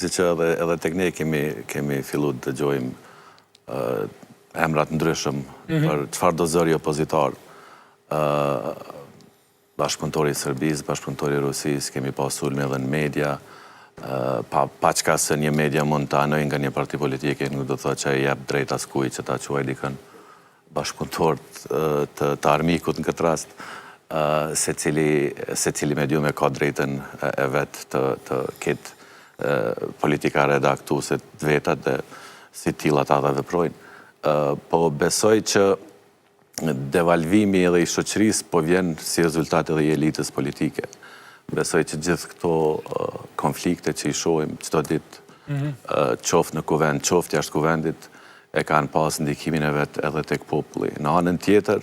Si që edhe tek ne kemi fillu të dëgjojmë emrat ndryshëm për çfarë do zëri opozitar. Bashkëpunëtori i Serbisë, bashkëpunëtori i Rusisë, kemi pas ulme edhe në media, pa qka se një media mund të anoj nga një parti politike, nuk do të thotë që e jep drejt askuj që ta quaj dikën bashkëpunëtor të armikut në këtë rast, se cili medium e ka drejtën e vetë të ketë politika redaktuse të vetat dhe si tilla ata dhe veprojnë. Po besoj që devalvimi edhe i shoqërisë po vjen si rezultat edhe i elitës politike. Besoj që gjithë këto konflikte që i shohim çdo ditë, qoftë në kuvend, qoftë jashtë kuvendit, e kanë pas ndikimin e vet edhe tek populli. Në anën tjetër,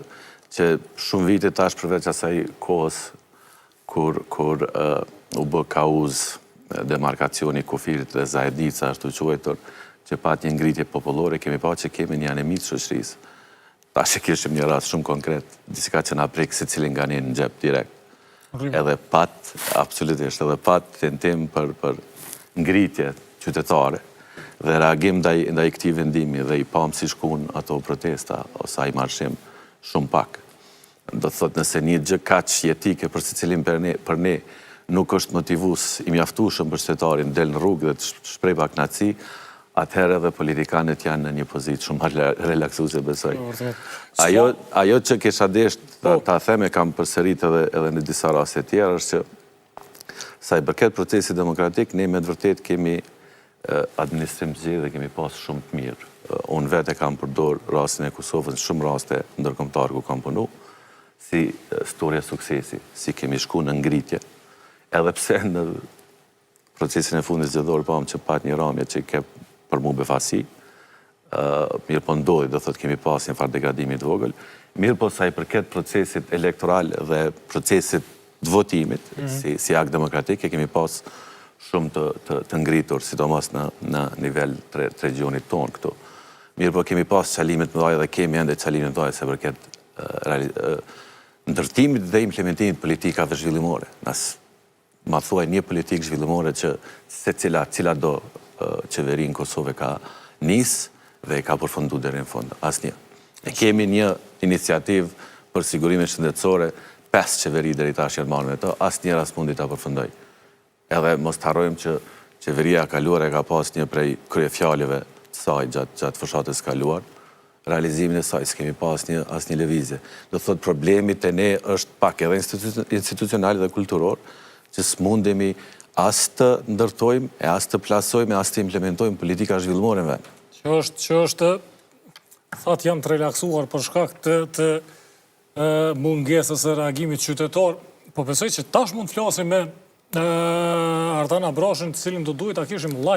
që shumë vite tash përveç asaj kohës kur u bë kauz demarkacioni kufirit dhe Zajednica, ashtu quajtur, që pat një ngritje popullore, kemi pa që kemi një anemi të shoqërisë. Tash e kishim një rast shumë konkret, diçka që na prek secilin nga ne në xhep direkt. Edhe pat, absolutisht, edhe pat tentim për ngritje qytetare dhe reagim ndaj këtij vendimi dhe i pam si shkun ato protesta ose ai marshim shumë pak. Do të thotë nëse një gjë kaq jetike për secilin për ne nuk është motivues i mjaftueshëm për qytetarin del në rrugë dhe të shpreh pak knaçi, atëherë edhe politikanët janë në një pozitë shumë relaksuese, besoj. Ajo që kisha deshur ta them e kam përsërit edhe në disa raste tjera është që sa i përket procesit demokratik, ne me të vërtetë kemi administrim të zgjedhur dhe kemi pas shumë të mirë. Unë vetë kam përdor rastin e Kosovës në shumë raste ndërkombëtar ku kam punu, si storja suksesi, si kemi shku në ngritje. Edhe pse në procesin e fundit zgjedhor pam që pat një ramje që i ke për mu befasi, mirë po ndodhi, do thotë kemi pas një farë degradimi të vogël, mirë po sa i përket procesit elektoral dhe procesit të votimit, si akt demokratik, e kemi pas shumë të ngritur, sidomos në nivel të regionit tonë këtu. Mirë po kemi pas qalimet më dhaja dhe kemi ende qalimet më dhaja se përket ndërtimit dhe implementimit politikave zhvillimore. Ma thuaj një politikë zhvillimore që cila do qeveri në Kosovë ka nisë dhe ka përfundu deri në fund. Asnjë. E kemi një iniciativë për sigurimin shëndetësore, 5 qeveri deri tash janë marrë me to, asnjëra s'mundi ta përfundoj. Edhe mos të harrojmë që qeveria kaluar e ka pas një prej kryefjalëve të saj gjatë fushatës kaluar, realizimin e saj s'kemi pas asnjë lëvizje. Do thotë problemi te ne është pak edhe institucional dhe kulturor, që s'mundemi as të ndërtojmë, e as të plasojmë, e as të implementojmë politika zhvillimore në vend. Që është, thatë jam të relaksuar për shkak të mungesës e reagimit qytetar, po besoj që tash mund të flasim me Artan Abrashin, të cilin do duhet ta kishim live.